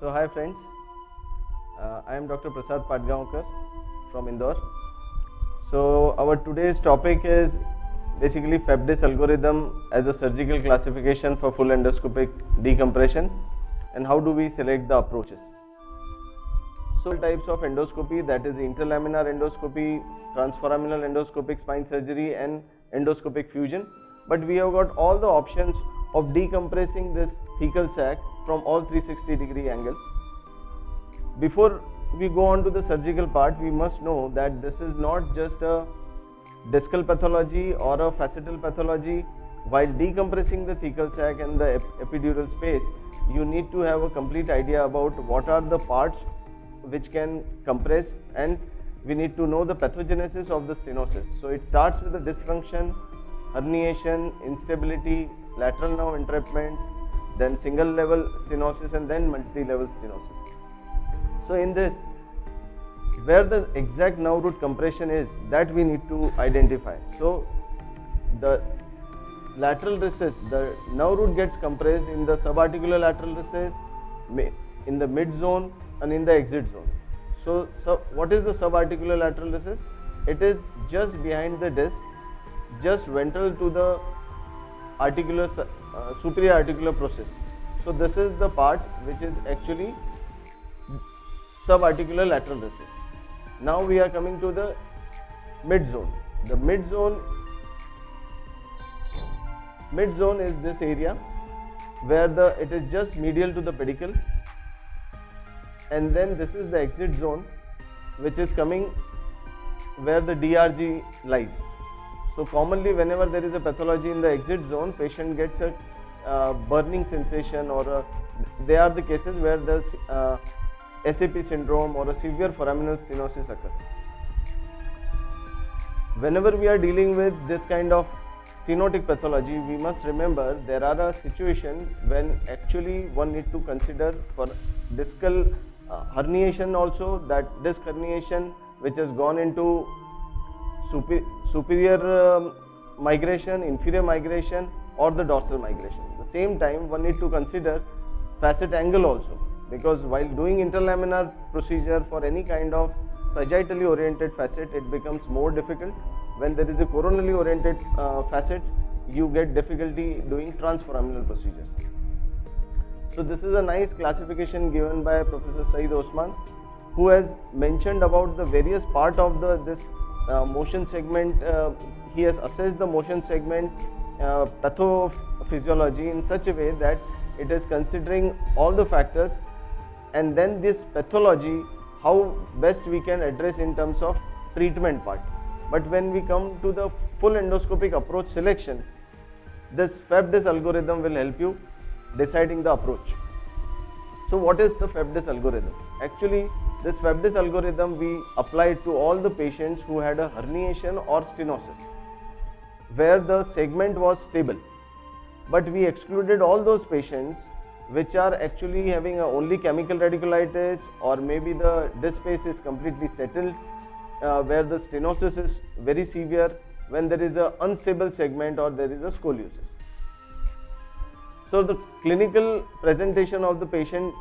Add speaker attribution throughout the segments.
Speaker 1: So hi friends, I am Dr. Prasad Padgaonkar from Indore. So our today's topic is basically FAPDIS algorithm as a surgical classification for full endoscopic decompression and how do we select the approaches. So types of endoscopy, that is interlaminar endoscopy, transforaminal endoscopic spine surgery and endoscopic fusion, but we have got all the options of decompressing this thecal sac from all 360-degree angle. Before we go on to the surgical part, we must know that this is not just a discal pathology or a facetal pathology. While decompressing the thecal sac and the epidural space, you need to have a complete idea about what are the parts which can compress, and we need to know the pathogenesis of the stenosis. So it starts with the dysfunction, herniation, instability, lateral nerve entrapment, then single level stenosis and then multi-level stenosis. So in this, where the exact nerve root compression is, that we need to identify. So the lateral recess, the nerve root gets compressed in the subarticular lateral recess, in the mid zone and in the exit zone. So what is the subarticular lateral recess? It is just behind the disc, just ventral to the articular superior articular process. So this is the part which is actually subarticular lateral recess. Now we are coming to the mid zone. The mid zone is this area where it is just medial to the pedicle, and then this is the exit zone which is coming where the DRG lies. So commonly whenever there is a pathology in the exit zone, patient gets a burning sensation, or they are the cases where the SAP syndrome or a severe foraminal stenosis occurs. Whenever we are dealing with this kind of stenotic pathology, we must remember there are a situation when actually one need to consider for discal herniation also, that disc herniation which has gone into superior migration, inferior migration or the dorsal migration. At the same time, one need to consider facet angle also, because while doing interlaminar procedure for any kind of sagittally oriented facet, it becomes more difficult. When there is a coronally oriented facets, you get difficulty doing transforaminal procedures. So this is a nice classification given by Professor Saeed Osman, who has mentioned about the various part of this motion segment. He has assessed the motion segment pathophysiology in such a way that it is considering all the factors, and then this pathology how best we can address in terms of treatment part. But when we come to the full endoscopic approach selection, this FAPDIS algorithm will help you deciding the approach. So what is the FAPDIS algorithm? Actually, this FAPDIS algorithm we applied to all the patients who had a herniation or stenosis, where the segment was stable, but we excluded all those patients which are actually having only chemical radiculitis, or maybe the disc space is completely settled, where the stenosis is very severe, when there is an unstable segment or there is a scoliosis. So the clinical presentation of the patient,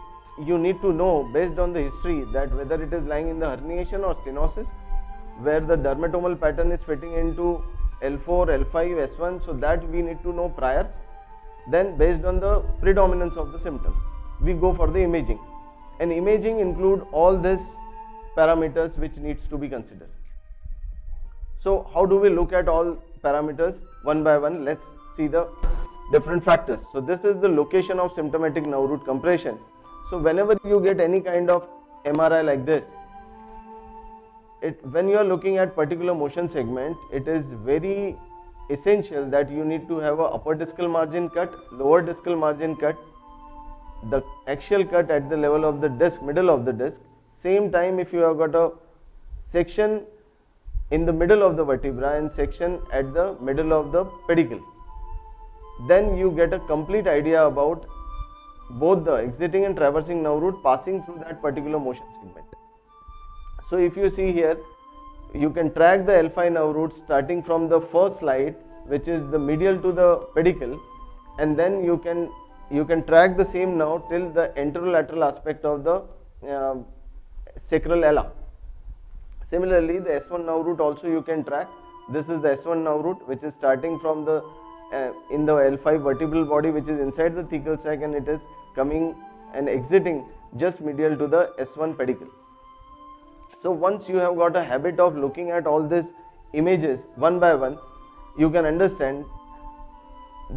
Speaker 1: you need to know based on the history that whether it is lying in the herniation or stenosis, where the dermatomal pattern is fitting into L4, L5, S1, so that we need to know prior. Then based on the predominance of the symptoms, we go for the imaging, and imaging include all these parameters which needs to be considered. So how do we look at all parameters one by one? Let's see the different factors. So this is the location of symptomatic nerve root compression. So whenever you get any kind of MRI like this, when you are looking at particular motion segment, it is very essential that you need to have a upper discal margin cut, lower discal margin cut, the axial cut at the level of the disc, middle of the disc. Same time, if you have got a section in the middle of the vertebra and section at the middle of the pedicle, then you get a complete idea about both the exiting and traversing nerve root passing through that particular motion segment. So if you see here, you can track the L5 nerve root starting from the first slide, which is the medial to the pedicle, and then you can you can track the same now till the anterolateral aspect of the sacral ala. Similarly, the S1 nerve root also you can track. This is the S1 nerve root, which is starting from the in the L5 vertebral body, which is inside the thecal sac, and it is coming and exiting just medial to the S1 pedicle. So once you have got a habit of looking at all these images one by one, you can understand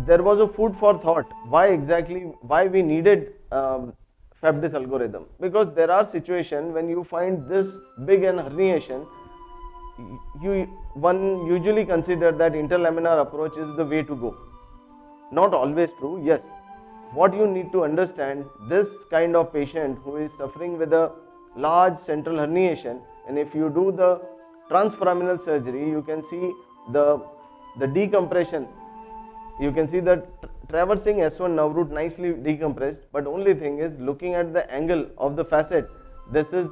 Speaker 1: there was a food for thought why we needed FAPDIS algorithm, because there are situations when you find this big an herniation, one usually consider that interlaminar approach is the way to go. Not always true, yes. What you need to understand, this kind of patient who is suffering with a large central herniation, and if you do the transforaminal surgery, you can see the decompression. You can see that traversing S1 nerve root nicely decompressed, but only thing is looking at the angle of the facet. This is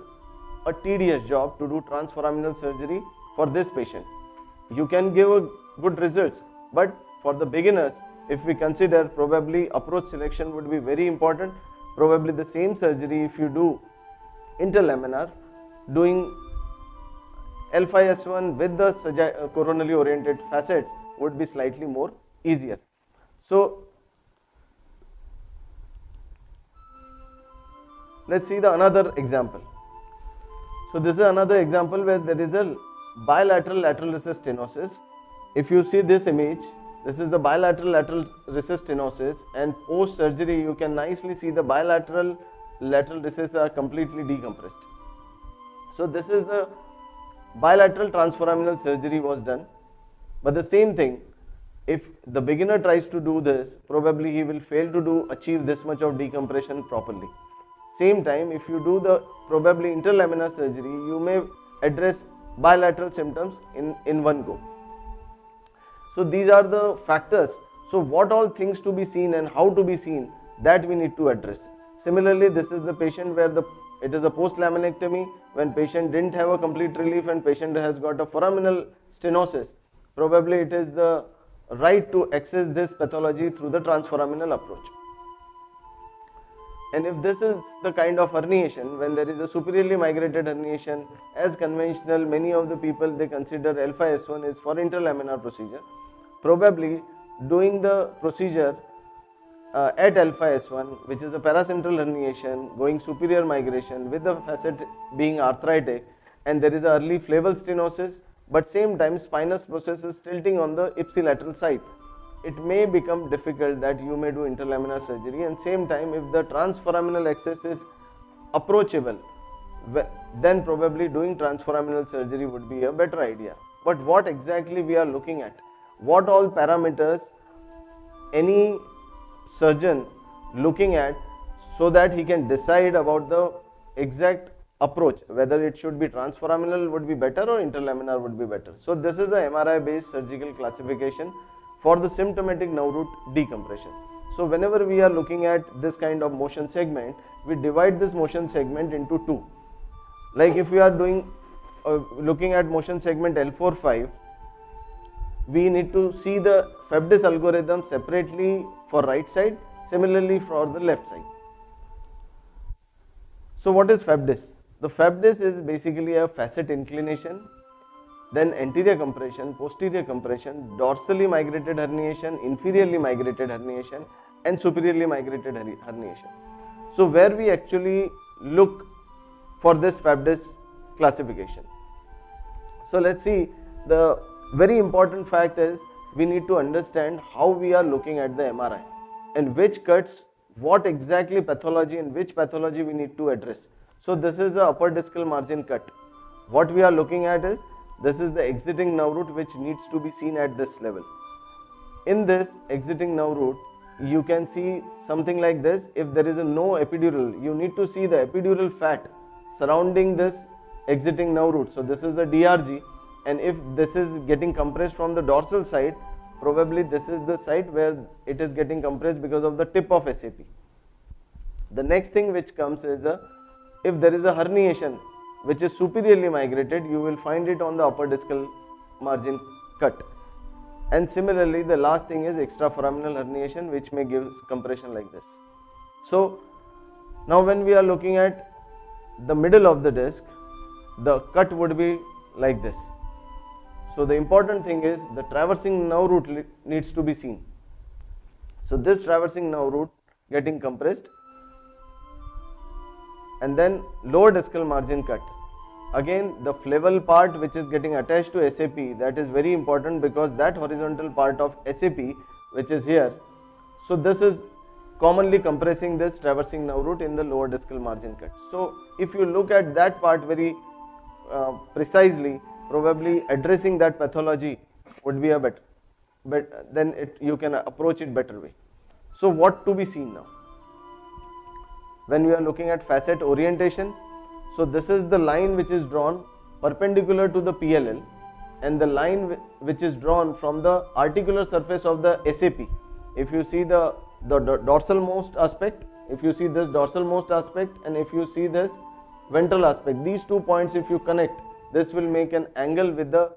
Speaker 1: a tedious job to do transforaminal surgery for this patient. You can give a good results, but for the beginners, if we consider, probably approach selection would be very important. Probably the same surgery, if you do interlaminar, doing L5S1 with the coronally oriented facets would be slightly more easier. So let's see the another example. So this is another example where there is a bilateral lateral recess stenosis. If you see this image, this is the bilateral lateral recess stenosis, and post surgery you can nicely see the bilateral lateral recesses are completely decompressed. So this is the bilateral transforaminal surgery was done, but the same thing, if the beginner tries to do this, probably he will fail to achieve this much of decompression properly. Same time, if you do the probably interlaminar surgery, you may address bilateral symptoms in one go. So these are the factors. So what all things to be seen and how to be seen, that we need to address. Similarly, this is the patient where it is a post-laminectomy, when patient didn't have a complete relief and patient has got a foraminal stenosis. Probably it is the right to access this pathology through the transforaminal approach. And if this is the kind of herniation, when there is a superiorly migrated herniation, as conventional, many of the people they consider L5S1 is for interlaminar procedure. Probably doing the procedure at L5S1, which is a paracentral herniation, going superior migration with the facet being arthritic, and there is a early flaval stenosis, but same time spinous process is tilting on the ipsilateral side. It may become difficult that you may do interlaminar surgery, and same time if the transforaminal access is approachable, then probably doing transforaminal surgery would be a better idea. But what exactly we are looking at? What all parameters any surgeon looking at, so that he can decide about the exact approach, whether it should be transforaminal would be better or interlaminar would be better. So this is a MRI based surgical classification for the symptomatic nerve root decompression. So whenever we are looking at this kind of motion segment, we divide this motion segment into two. Like if we are doing looking at motion segment L4-5, we need to see the FAPDIS algorithm separately for right side, similarly for the left side. So what is FAPDIS? The FAPDIS is basically a facet inclination, then anterior compression, posterior compression, dorsally migrated herniation, inferiorly migrated herniation, and superiorly migrated herniation. So where we actually look for this FAPDIS classification. So let's see, the very important fact is we need to understand how we are looking at the MRI and which cuts, what exactly pathology and which pathology we need to address. So this is the upper discal margin cut. What we are looking at is, this is the exiting nerve root which needs to be seen at this level. In this exiting nerve root, you can see something like this. If there is no epidural, you need to see the epidural fat surrounding this exiting nerve root. So this is the DRG, and if this is getting compressed from the dorsal side, probably this is the site where it is getting compressed because of the tip of SAP. The next thing which comes is if there is a herniation which is superiorly migrated, you will find it on the upper discal margin cut. And similarly, the last thing is extraforaminal herniation, which may give compression like this. So now when we are looking at the middle of the disc, the cut would be like this. So the important thing is the traversing nerve root needs to be seen. So this traversing nerve root getting compressed, and then lower discal margin cut. Again, the flaval part which is getting attached to SAP, that is very important, because that horizontal part of SAP which is here, so this is commonly compressing this traversing nerve root in the lower discal margin cut. So if you look at that part very precisely, probably addressing that pathology would be a better, but then you can approach it better way. So what to be seen now? When we are looking at facet orientation, so this is the line which is drawn perpendicular to the PLL, and the line which is drawn from the articular surface of the SAP. If you see the dorsal most aspect, if you see this dorsal most aspect, and if you see this ventral aspect, these 2 points if you connect, this will make an angle with the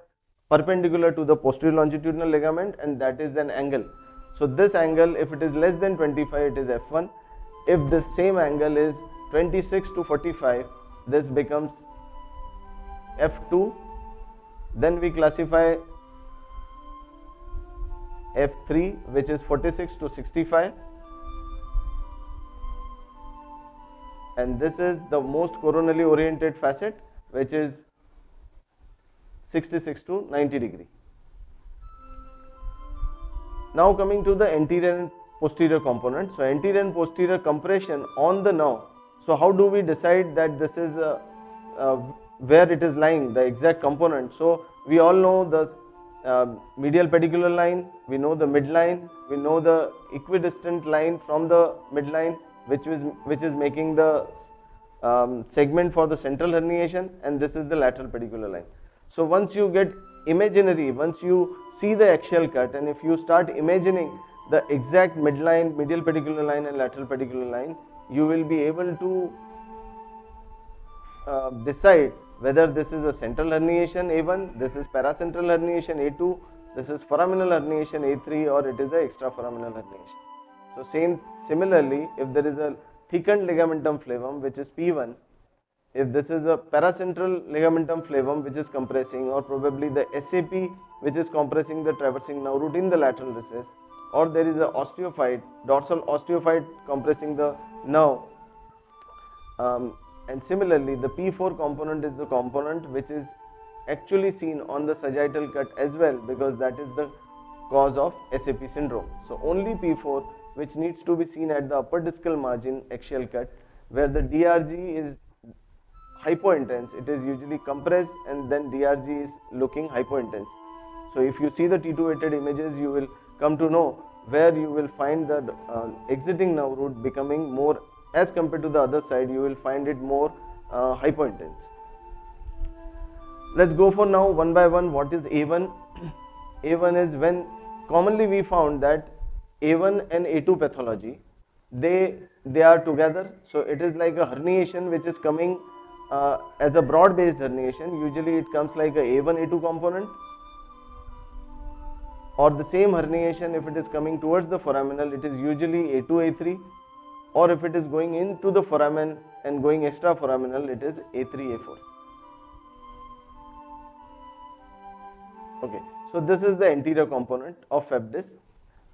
Speaker 1: perpendicular to the posterior longitudinal ligament, and that is an angle. So this angle, if it is less than 25, it is F1. If the same angle is 26 to 45, this becomes F2. Then we classify F3, which is 46 to 65, and this is the most coronally oriented facet, which is 66 to 90 degree. Now coming to the anterior and posterior component. So anterior and posterior compression on the nerve. So how do we decide that this is where it is lying, the exact component? So we all know the medial pedicular line, we know the midline, we know the equidistant line from the midline, which is making the segment for the central herniation, and this is the lateral pedicular line. So once you get imaginary, once you see the axial cut, and if you start imagining the exact midline, medial pedicular line and lateral pedicular line, you will be able to decide whether this is a central herniation A1, this is paracentral herniation A2, this is foraminal herniation A3, or it is a extraforaminal herniation. So similarly, if there is a thickened ligamentum flavum which is P1, if this is a paracentral ligamentum flavum which is compressing, or probably the SAP which is compressing the traversing nerve root in the lateral recess, or there is a osteophyte, dorsal osteophyte compressing the nerve, and similarly the P4 component is the component which is actually seen on the sagittal cut as well, because that is the cause of SAP syndrome. So only P4 which needs to be seen at the upper discal margin axial cut, where the DRG is hypointense, it is usually compressed, and then DRG is looking hypointense. So if you see the T2 weighted images, you will come to know where you will find the exiting nerve root becoming more, as compared to the other side, you will find it more hypointense. Let's go for now one by one. What is A1? A1 is when commonly we found that A1 and A2 pathology, they are together. So it is like a herniation which is coming as a broad based herniation. Usually it comes like a A1 A2 component, or the same herniation if it is coming towards the foraminal, it is usually A2 A3, or if it is going into the foramen and going extraforaminal, it is A3 A4. Okay, so this is the anterior component of FAPDIS.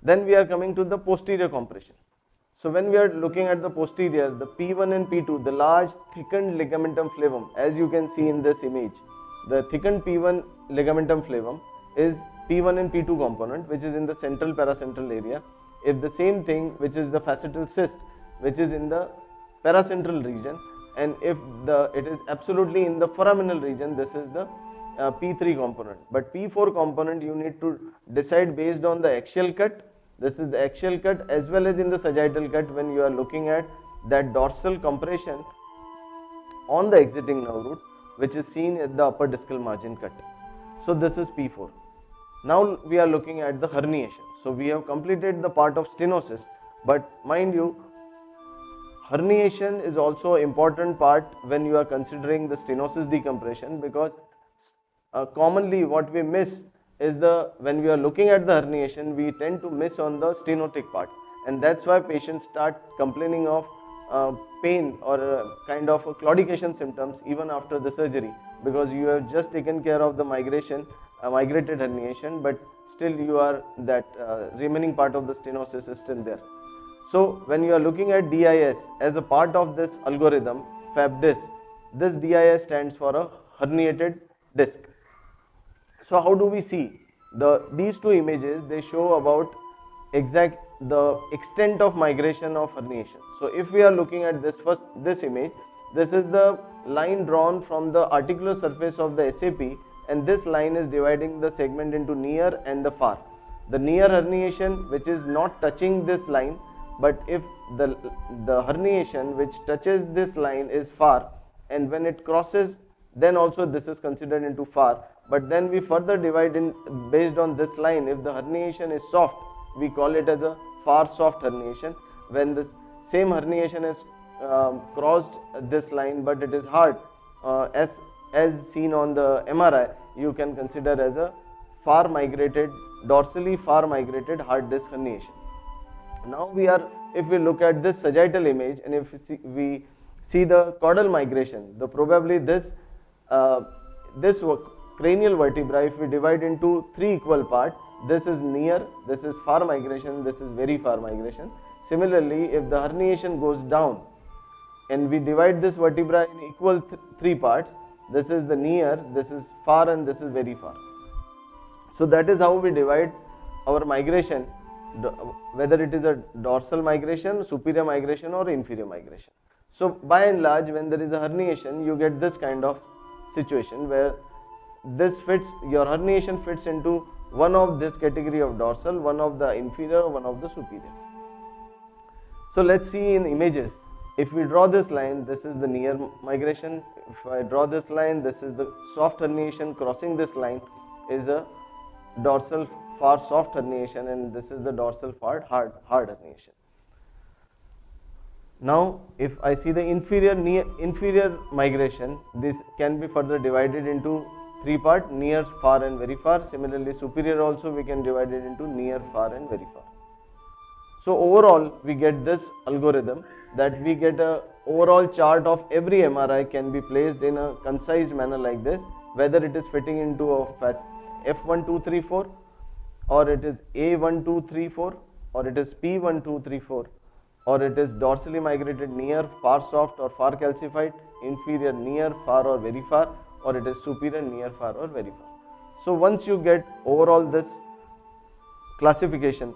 Speaker 1: Then we are coming to the posterior compression. So when we are looking at the posterior, the P1 and P2, the large thickened ligamentum flavum, as you can see in this image, the thickened P1 ligamentum flavum is P1 and P2 component, which is in the central paracentral area. If the same thing, which is the facetal cyst, which is in the paracentral region, and if it is absolutely in the foraminal region, this is the P3 component. But P4 component you need to decide based on the axial cut. This is the axial cut as well as in the sagittal cut, when you are looking at that dorsal compression on the exiting nerve root, which is seen at the upper discal margin cut. So this is P4. Now we are looking at the herniation. So we have completed the part of stenosis, but mind you, herniation is also an important part when you are considering the stenosis decompression, because commonly what we miss is when we are looking at the herniation, we tend to miss on the stenotic part, and that's why patients start complaining of pain or kind of claudication symptoms even after the surgery, because you have just taken care of the migrated herniation, but still you are that remaining part of the stenosis is still there. So when you are looking at DIS as a part of this algorithm, FAPDIS, this DIS stands for a herniated disc. So how do we see these two images? They show about the extent of migration of herniation. So if we are looking at this image, this is the line drawn from the articular surface of the SAP, and this line is dividing the segment into near and the far. The near herniation, which is not touching this line, but if the herniation which touches this line is far, and when it crosses, then also this is considered into far. But then we further divide in based on this line. If the herniation is soft, we call it as a far soft herniation. When the same herniation has crossed this line but it is hard, as seen on the MRI, you can consider as a dorsally far migrated hard disc herniation. Now if we look at this sagittal image, and if we see the caudal migration, probably this cranial vertebra, if we divide into 3 equal parts, this is near, this is far migration, this is very far migration. Similarly, if the herniation goes down and we divide this vertebra in equal 3 parts, this is the near, this is far, and this is very far. So that is how we divide our migration, whether it is a dorsal migration, superior migration, or inferior migration. So by and large, when there is a herniation, you get this kind of situation where your herniation fits into one of this category of dorsal, one of the inferior, one of the superior. So let's see in images. If we draw this line, this is the near migration. If I draw this line, this is the soft herniation. Crossing this line is a dorsal far soft herniation, and this is the dorsal far hard herniation. Now if I see the inferior migration, this can be further divided into 3 parts: near, far, and very far. Similarly, superior also we can divide it into near, far, and very far. So overall we get this algorithm, that we get a overall chart of every MRI can be placed in a concise manner like this, whether it is fitting into a F1, 2, 3, 4, or it is A1, 2, 3, 4, or it is P1, 2, 3, 4, or it is dorsally migrated near, far soft or far calcified, inferior near, far or very far, or it is superior near, far or very far. So once you get overall this classification,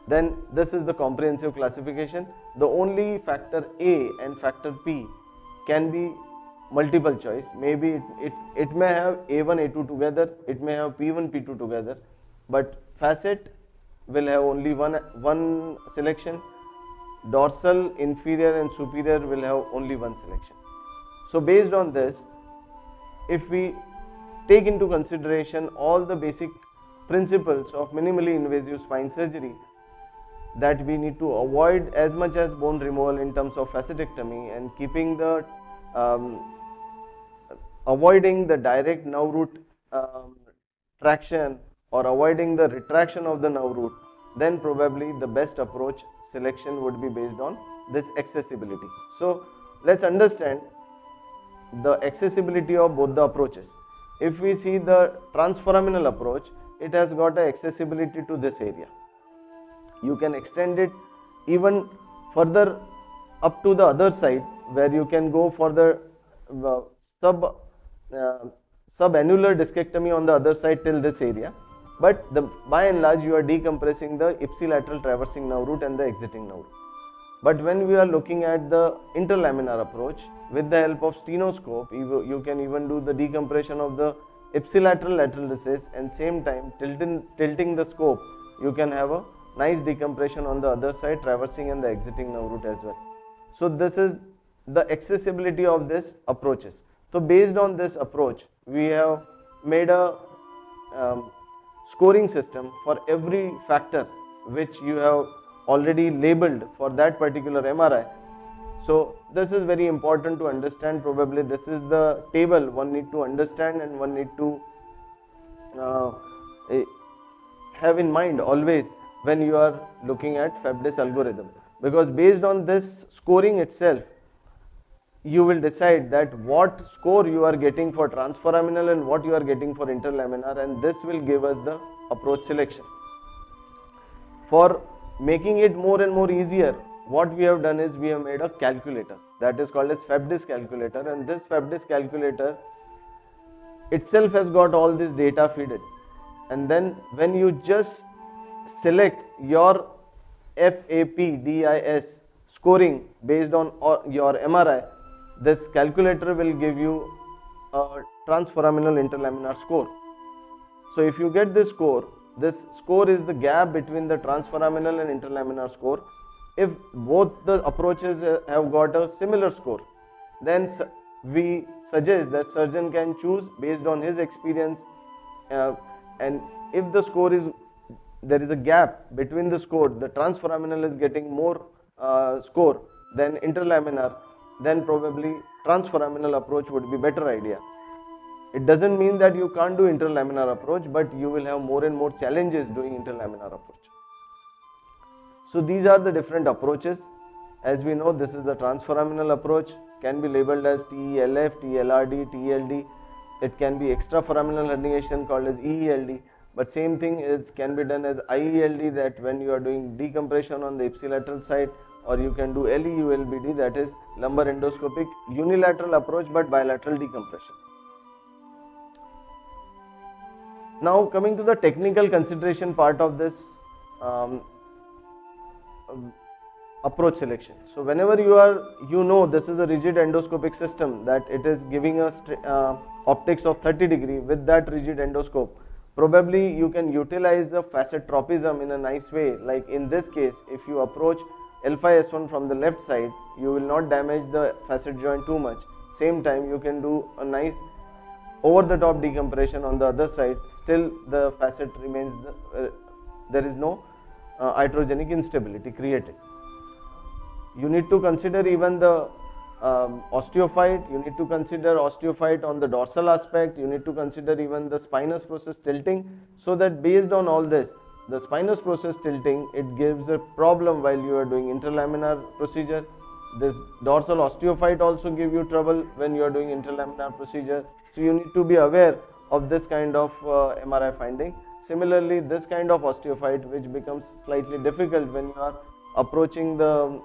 Speaker 1: then this is the comprehensive classification. The only factor A and factor P can be multiple choice. Maybe it may have A1, A2 together, it may have P1, P2 together, but Facet will have only one selection. Dorsal, inferior, and superior will have only one selection. So based on this, if we take into consideration all the basic principles of minimally invasive spine surgery, that we need to avoid as much as bone removal in terms of facetectomy, and keeping the avoiding the direct nerve root traction or avoiding the retraction of the nerve root, then probably the best approach selection would be based on this accessibility. So let's understand the accessibility of both the approaches. If we see the transforaminal approach, it has got an accessibility to this area. You can extend it even further up to the other side, where you can go for the subannular discectomy on the other side till this area. But by and large, you are decompressing the ipsilateral traversing nerve root and the exiting nerve root. But when we are looking at the interlaminar approach, with the help of stenoscope, you can even do the decompression of the ipsilateral lateral recess, and same time tilting the scope, you can have a nice decompression on the other side, traversing and the exiting nerve root as well. So this is the accessibility of these approaches. So based on this approach, we have made a scoring system for every factor which you have already labeled for that particular MRI. So this is very important to understand. Probably this is the table one need to understand and one need to uh, eh, have in mind always when you are looking at FAPDIS algorithm, because based on this scoring itself you will decide that what score you are getting for transforaminal and what you are getting for interlaminar, and this will give us the approach selection. For making it more and more easier, what we have done is we have made a calculator that is called as FAPDIS calculator, and this FAPDIS calculator itself has got all this data fed, and then when you just select your FAPDIS scoring based on your MRI, this calculator will give you a transforaminal interlaminar score. So if you get this score is the gap between the transforaminal and interlaminar score. If both the approaches have got a similar score, then we suggest that surgeon can choose based on his experience, and if the score is, there is a gap between the score, the transforaminal is getting more score than interlaminar, then probably transforaminal approach would be better idea. It doesn't mean that you can't do interlaminar approach, but you will have more and more challenges doing interlaminar approach. So these are the different approaches. As we know, this is the transforaminal approach, can be labeled as TELF, TLRD, TLD. It can be extraforaminal herniation called as EELD, but same thing can be done as IELD, that when you are doing decompression on the ipsilateral side, or you can do LEULBD, that is lumbar endoscopic unilateral approach but bilateral decompression. Now coming to the technical consideration part of this approach selection. So whenever you know this is a rigid endoscopic system, that it is giving us optics of 30 degree with that rigid endoscope, probably you can utilize the facet tropism in a nice way. Like in this case, if you approach L5S1 from the left side, you will not damage the facet joint too much. Same time you can do a nice over the top decompression on the other side, still the facet remains, there is no iatrogenic instability created. You need to consider even the osteophyte, you need to consider osteophyte on the dorsal aspect, you need to consider even the spinous process tilting, so that based on all this, the spinous process tilting, it gives a problem while you are doing interlaminar procedure. This dorsal osteophyte also give you trouble when you are doing interlaminar procedure. So you need to be aware of this kind of MRI finding. Similarly, this kind of osteophyte, which becomes slightly difficult when you are approaching the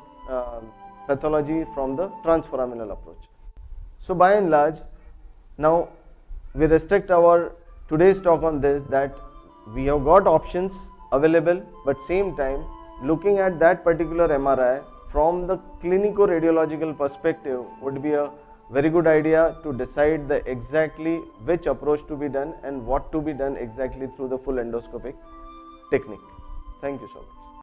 Speaker 1: pathology from the transforaminal approach. So by and large, now we restrict our today's talk on this, that we have got options available, but same time looking at that particular MRI from the clinico-radiological perspective would be a very good idea to decide the exactly which approach to be done and what to be done exactly through the full endoscopic technique. Thank you so much.